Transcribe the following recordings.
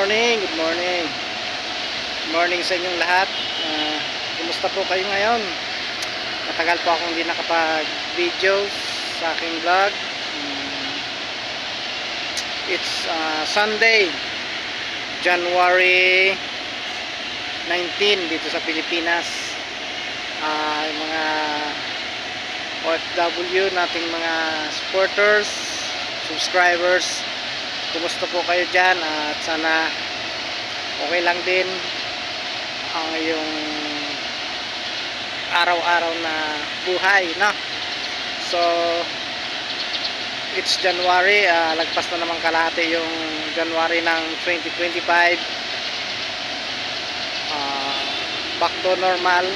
morning, good morning. Good morning sa inyong lahat. Kumusta po kayo ngayon? Matagal po akong hindi nakapag-video sa aking vlog. It's Sunday, January 19 dito sa Pilipinas. Yung mga OFW nating mga supporters, subscribers, kumusta po kayo dyan? At sana okay lang din ang yung araw-araw na buhay, no? So it's January, lagpas na naman kalahati yung January ng 2025. Back to normal,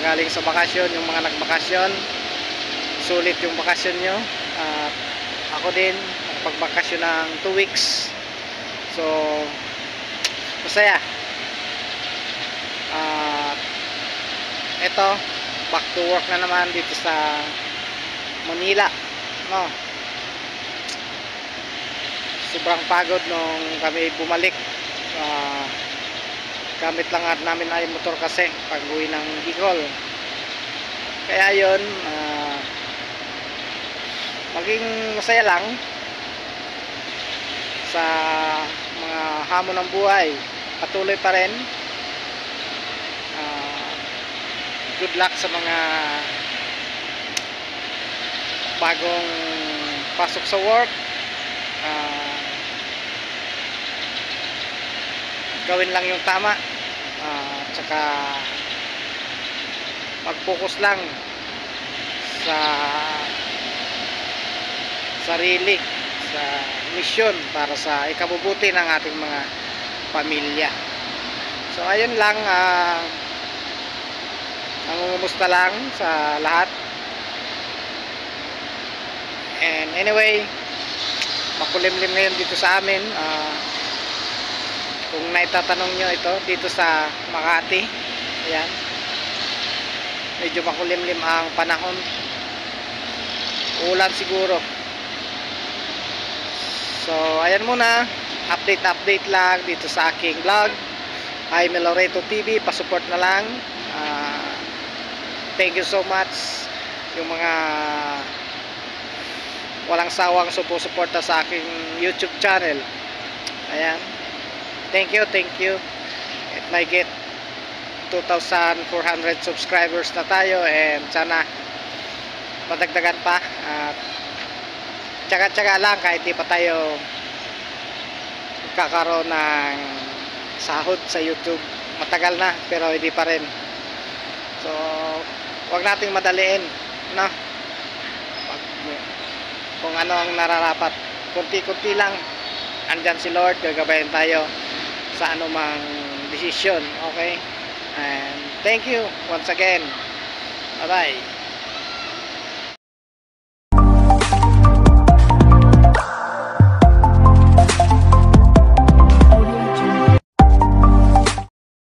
galing sa bakasyon. Yung mga nagbakasyon, sulit yung bakasyon nyo. Ako din pagbakasyon ng 2 weeks, so masaya. Ito, back to work na naman dito sa Manila, no? Sobrang pagod nung kami bumalik. Gamit lang namin ay motor kasi pag uwi ng Bicol. Kaya yun, maging masaya lang sa mga hamon ng buhay. Patuloy pa rin. Good luck sa mga bagong pasok sa work. Gawin lang yung tama, tsaka mag-focus lang sa sarili, sa misyon para sa ikabubuti ng ating mga pamilya. So ayun lang, nangungumusta lang sa lahat. And anyway, makulimlim ngayon dito sa amin. Kung naitatanong nyo, ito dito sa Makati, ayan, medyo makulimlim ang panahon. Ulan siguro. So ayan muna, update lang dito sa aking vlog. Jaime Loreto TV, pasupport na lang. Thank you so much yung mga walang sawang suporta sa aking YouTube channel. Ayan, thank you. It might get 2,400 subscribers na tayo, and sana madagdagan pa. At tsaga-tsaga lang, kahit di pa tayo magkakaroon ng sahod sa YouTube. Matagal na pero hindi pa rin. So wag nating madaliin, no? Kung ano ang nararapat, kunti-kunti lang. Andyan si Lord, gagabayan tayo sa anumang desisyon. Okay? And thank you once again. Bye bye.